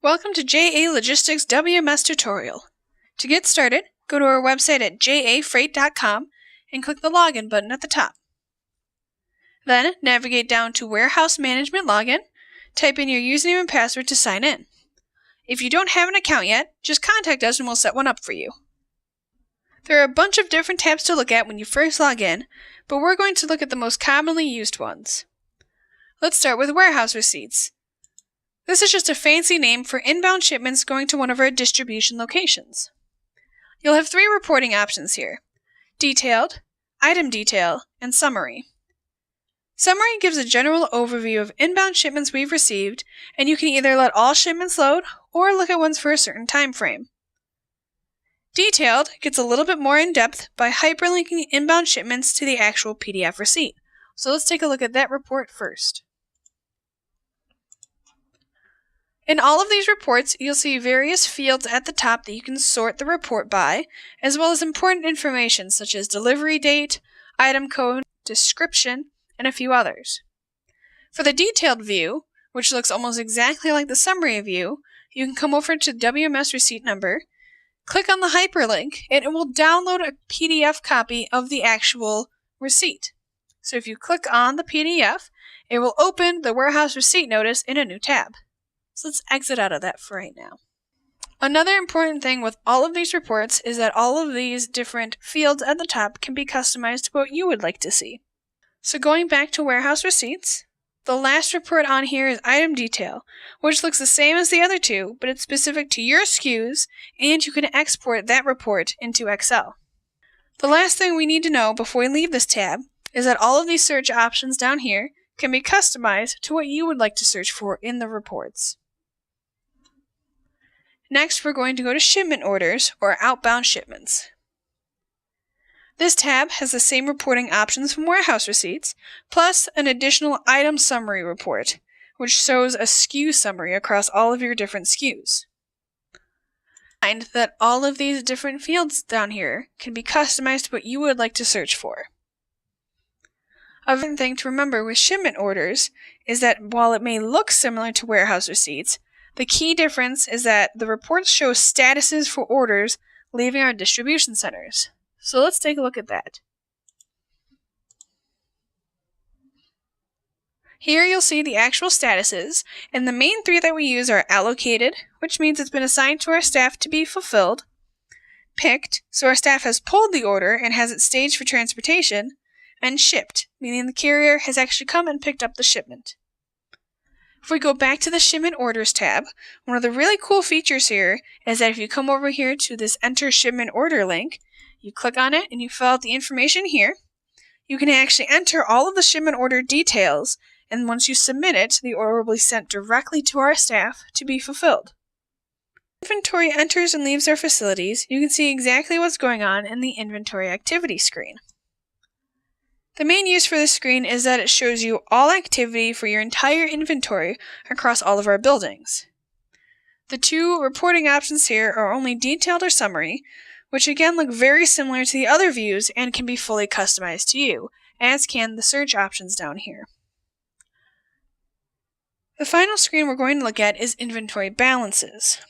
Welcome to JA Logistics WMS tutorial. To get started, go to our website at jafreight.com and click the Login button at the top. Then navigate down to Warehouse Management Login, type in your username and password to sign in. If you don't have an account yet, just contact us and we'll set one up for you. There are a bunch of different tabs to look at when you first log in, but we're going to look at the most commonly used ones. Let's start with Warehouse Receipts. This is just a fancy name for inbound shipments going to one of our distribution locations. You'll have three reporting options here: Detailed, Item Detail, and Summary. Summary gives a general overview of inbound shipments we've received, and you can either let all shipments load or look at ones for a certain time frame. Detailed gets a little bit more in-depth by hyperlinking inbound shipments to the actual PDF receipt. So let's take a look at that report first. In all of these reports, you'll see various fields at the top that you can sort the report by, as well as important information such as delivery date, item code, description, and a few others. For the detailed view, which looks almost exactly like the summary view, you can come over to WMS receipt number, click on the hyperlink, and it will download a PDF copy of the actual receipt. So if you click on the PDF, it will open the warehouse receipt notice in a new tab. So let's exit out of that for right now. Another important thing with all of these reports is that all of these different fields at the top can be customized to what you would like to see. So going back to warehouse receipts, the last report on here is item detail, which looks the same as the other two, but it's specific to your SKUs, and you can export that report into Excel. The last thing we need to know before we leave this tab is that all of these search options down here can be customized to what you would like to search for in the reports. Next, we're going to go to shipment orders, or outbound shipments. This tab has the same reporting options from warehouse receipts, plus an additional item summary report, which shows a SKU summary across all of your different SKUs. Find that all of these different fields down here can be customized to what you would like to search for. A important thing to remember with shipment orders is that while it may look similar to warehouse receipts, the key difference is that the reports show statuses for orders leaving our distribution centers. So let's take a look at that. Here you'll see the actual statuses, and the main three that we use are allocated, which means it's been assigned to our staff to be fulfilled, picked, so our staff has pulled the order and has it staged for transportation, and shipped, meaning the carrier has actually come and picked up the shipment. If we go back to the Shipment Orders tab, one of the really cool features here is that if you come over here to this Enter Shipment Order link, you click on it and you fill out the information here, you can actually enter all of the shipment order details, and once you submit it, the order will be sent directly to our staff to be fulfilled. When inventory enters and leaves our facilities, you can see exactly what's going on in the Inventory Activity screen. The main use for this screen is that it shows you all activity for your entire inventory across all of our buildings. The two reporting options here are only detailed or summary, which again look very similar to the other views and can be fully customized to you, as can the search options down here. The final screen we're going to look at is Inventory Balances.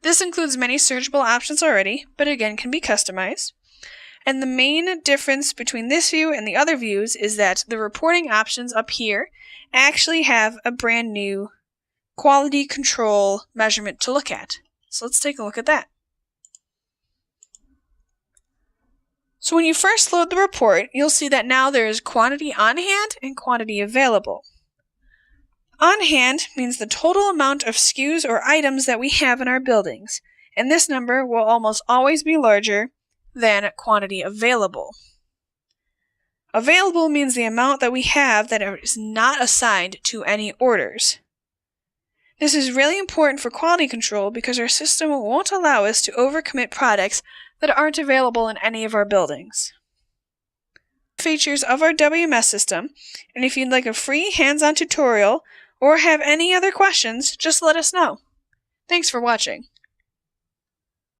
This includes many searchable options already, but again can be customized. And the main difference between this view and the other views is that the reporting options up here actually have a brand new quality control measurement to look at. So let's take a look at that. So when you first load the report, you'll see that now there is quantity on hand and quantity available. On hand means the total amount of SKUs or items that we have in our buildings, and this number will almost always be larger than quantity available. Available means the amount that we have that is not assigned to any orders. This is really important for quality control because our system won't allow us to overcommit products that aren't available in any of our buildings. Features of our WMS system, and if you'd like a free hands-on tutorial or have any other questions, just let us know. Thanks for watching.